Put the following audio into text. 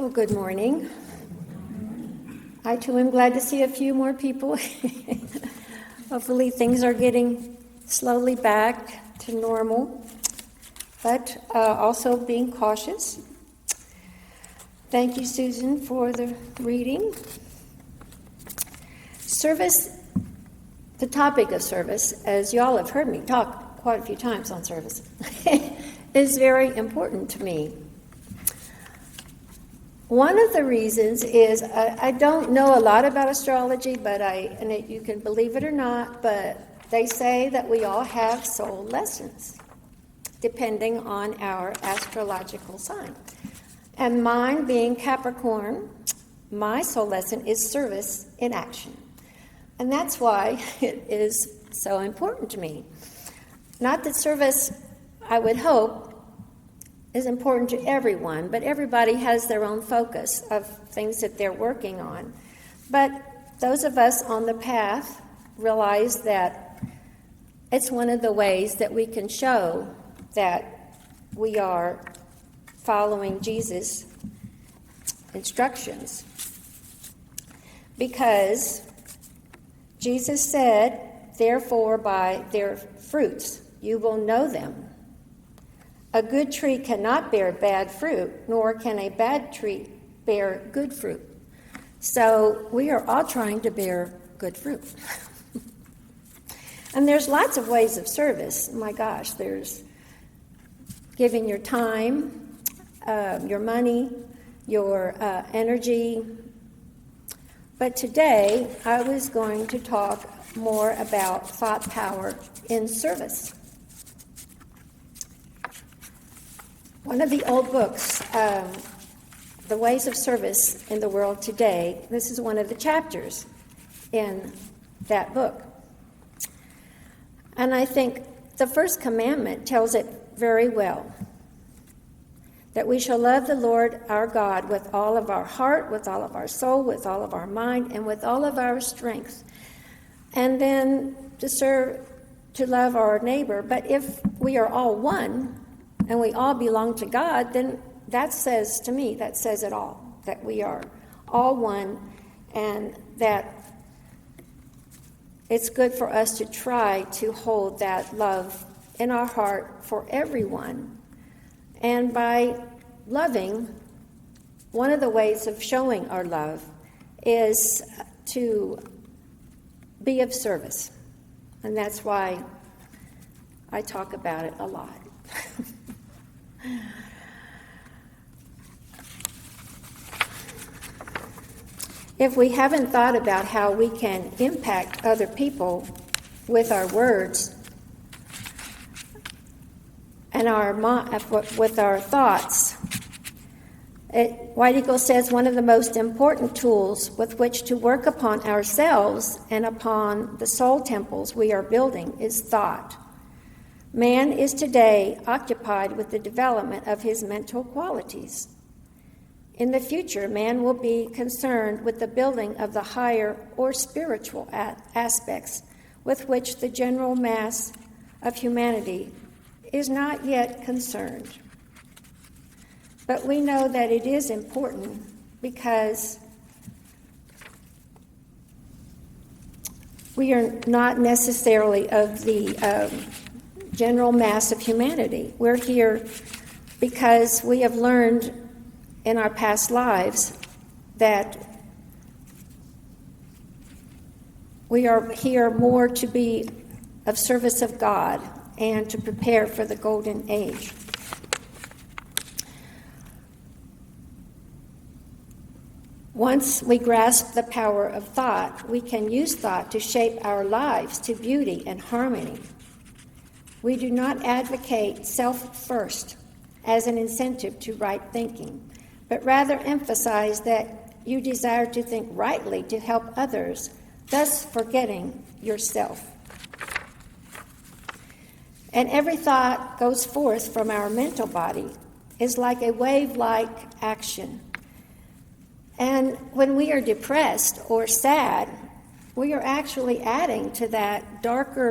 Well, good morning. I too am glad to see a few more people. Hopefully things are getting slowly back to normal, but also being cautious. Thank you, Susan, for the reading. Service, the topic of service, as y'all have heard me talk quite a few times on service, is very important to me. One of the reasons is I don't know a lot about astrology, but you can believe it or not, but they say that we all have soul lessons, depending on our astrological sign. And mine being Capricorn, my soul lesson is service in action. And that's why it is so important to me. Not that service, I would hope, is important to everyone, but everybody has their own focus of things that they're working on. But those of us on the path realize that it's one of the ways that we can show that we are following Jesus' instructions. Because Jesus said, "Therefore by their fruits you will know them. A good tree cannot bear bad fruit, nor can a bad tree bear good fruit." So we are all trying to bear good fruit. And there's lots of ways of service. My gosh, there's giving your time, your money, your energy. But today I was going to talk more about thought power in service. One of the old books, The Ways of Service in the World Today, this is one of the chapters in that book. And I think the first commandment tells it very well, that we shall love the Lord our God with all of our heart, with all of our soul, with all of our mind, and with all of our strength. And then to love our neighbor. But if we are all one, and we all belong to God, then that says it all, that we are all one, and that it's good for us to try to hold that love in our heart for everyone. And by loving, one of the ways of showing our love is to be of service. And that's why I talk about it a lot. If we haven't thought about how we can impact other people with our words and with our thoughts, White Eagle says one of the most important tools with which to work upon ourselves and upon the soul temples we are building is thought. Man is today occupied with the development of his mental qualities. In the future, man will be concerned with the building of the higher or spiritual aspects with which the general mass of humanity is not yet concerned. But we know that it is important because we are not necessarily of the general mass of humanity. We're here because we have learned in our past lives that we are here more to be of service of God and to prepare for the golden age. Once we grasp the power of thought, we can use thought to shape our lives to beauty and harmony. We do not advocate self first as an incentive to right thinking, but rather emphasize that you desire to think rightly to help others, thus forgetting yourself. And every thought goes forth from our mental body is like a wave-like action. And when we are depressed or sad, we are actually adding to that darker